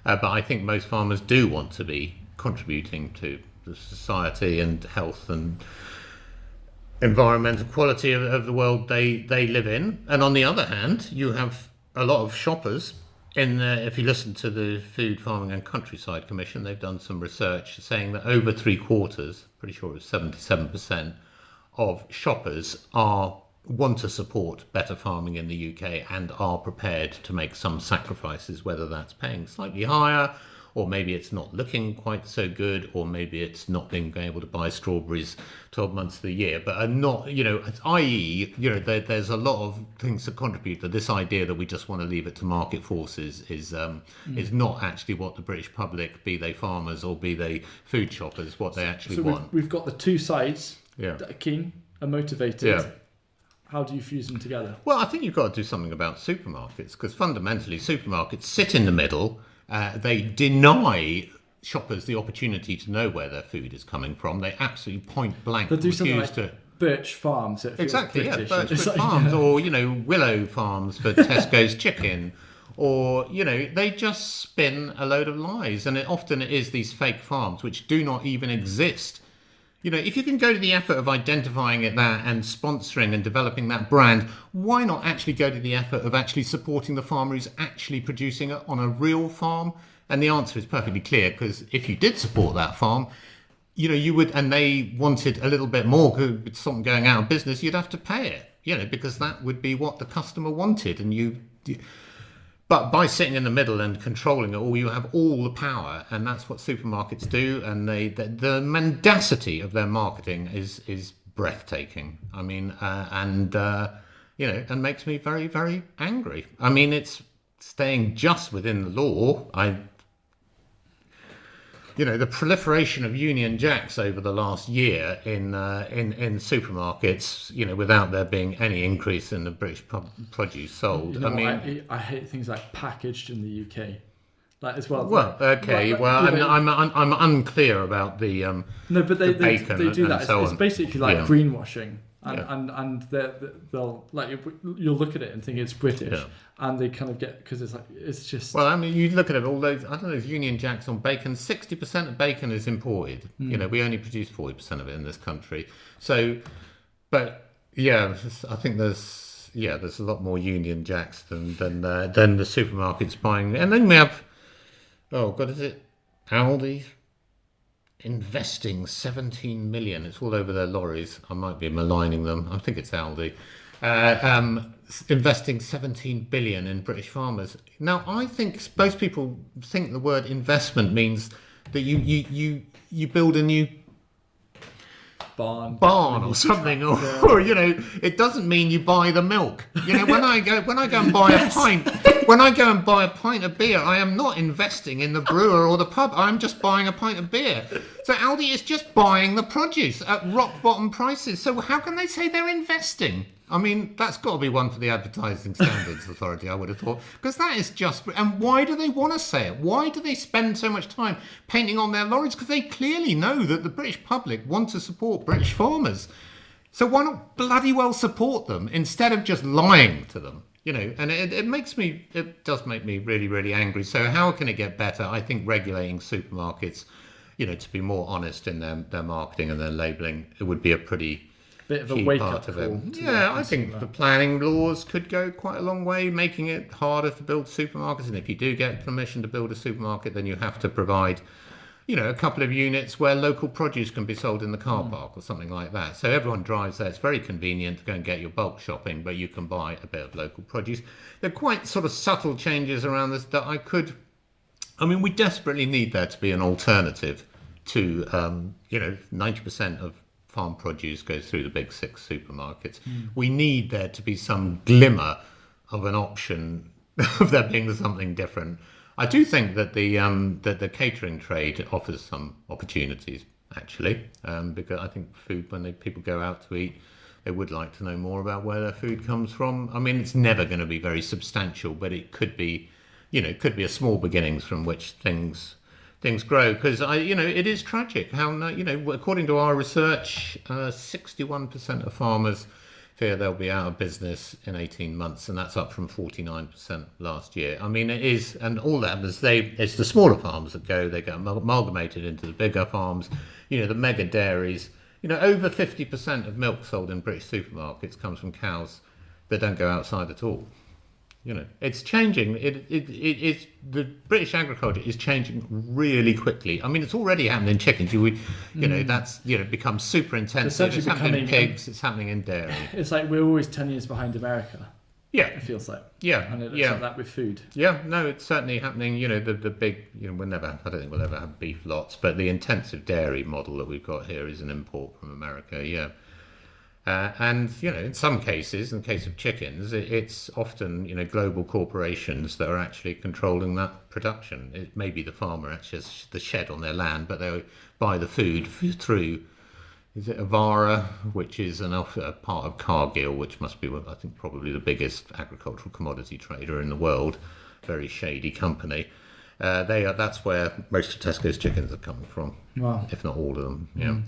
But I think most farmers do want to be contributing to the society and health and environmental quality of the world they live in. And on the other hand, you have a lot of shoppers in the, if you listen to the Food, Farming and Countryside Commission, they've done some research saying that over 3/4, pretty sure it was 77%, of shoppers want to support better farming in the UK and are prepared to make some sacrifices, whether that's paying slightly higher, or maybe it's not looking quite so good, or maybe it's not being able to buy strawberries 12 months of the year, but are not, i.e., there's a lot of things that contribute to this idea that we just want to leave it to market forces is not actually what the British public, be they farmers or be they food shoppers, what they actually want. We've got the two sides that are keen and motivated. Yeah. How do you fuse them together? Well, I think you've got to do something about supermarkets, because fundamentally supermarkets sit in the middle. They deny shoppers the opportunity to know where their food is coming from. They absolutely point blank They'll do something refuse like to. Birch Farms. Exactly, British. yeah, Birchwood Farms, or Willow Farms for Tesco's chicken, or they just spin a load of lies, and often it is these fake farms which do not even exist. If you can go to the effort of identifying that and sponsoring and developing that brand, why not actually go to the effort of actually supporting the farmer who's actually producing it on a real farm? And the answer is perfectly clear, because if you did support that farm, you would, and they wanted a little bit more, with something going out of business, you'd have to pay it, because that would be what the customer wanted. But by sitting in the middle and controlling it all, you have all the power, and that's what supermarkets do. And the mendacity of their marketing is breathtaking. I mean, and makes me very, very angry. I mean, it's staying just within the law. The proliferation of Union Jacks over the last year in supermarkets, without there being any increase in the British produce sold. I hate things like packaged in the UK, as well. Well, okay. I'm unclear about the but they bacon they do that. It's basically like greenwashing. And they'll you'll look at it and think it's British, and they kind of get, because it's just. Well, I mean, you look at it, all those Union Jacks on bacon. 60% of bacon is imported. We only produce 40% of it in this country. So, but yeah, I think there's a lot more Union Jacks than the supermarkets buying. And then we have, is it Aldi? Investing 17 million. It's all over their lorries. I might be maligning them. I think it's Aldi. Investing 17 billion in British farmers. Now, I think most people think the word investment means that you build a new barn or something, or it doesn't mean you buy the milk. When I go and buy a pint, when I go and buy a pint of beer, I am not investing in the brewer or the pub. I'm just buying a pint of beer. So Aldi is just buying the produce at rock bottom prices. So how can they say they're investing? I mean, that's got to be one for the Advertising Standards Authority, I would have thought, because that is just. And why do they want to say it? Why do they spend so much time painting on their lorries? Because they clearly know that the British public want to support British farmers. So why not bloody well support them instead of just lying to them? And it does make me really, really angry. So how can it get better? I think regulating supermarkets, to be more honest in their marketing and their labelling, it would be a pretty bit of a wake-up call. Yeah, I think the planning laws could go quite a long way, making it harder to build supermarkets. And if you do get permission to build a supermarket, then you have to provide, a couple of units where local produce can be sold in the car park or something like that. So everyone drives there. It's very convenient to go and get your bulk shopping, but you can buy a bit of local produce. There are quite sort of subtle changes around this that we desperately need there to be an alternative to, 90% of farm produce goes through the big 6 supermarkets. We need there to be some glimmer of an option of there being something different. I do think that the catering trade offers some opportunities, actually, because I think food, when people go out to eat, they would like to know more about where their food comes from. I mean, it's never going to be very substantial, but it could be, a small beginnings from which things grow, because it is tragic how according to our research, 61% of farmers fear they'll be out of business in 18 months, and that's up from 49% last year. I mean, it is, and all that happens, it's the smaller farms that they get amalgamated into the bigger farms, the mega dairies. Over 50% of milk sold in British supermarkets comes from cows that don't go outside at all. It's changing. It's the British agriculture is changing really quickly. I mean, it's already happening in chickens. That's becomes super intensive. It's happening in pigs. It's happening in dairy. It's like we're always 10 years behind America. Yeah, it feels like. Yeah, and it looks like that with food. Yeah, no, it's certainly happening. The big. I don't think we'll ever have beef lots, but the intensive dairy model that we've got here is an import from America. Yeah. And in some cases, in the case of chickens, it's often global corporations that are actually controlling that production. It may be the farmer actually has the shed on their land, but they buy the food through. Is it Avara, which is a part of Cargill, which must be, I think, probably the biggest agricultural commodity trader in the world. Very shady company. That's where most of Tesco's chickens are coming from. Wow. If not all of them. Yeah.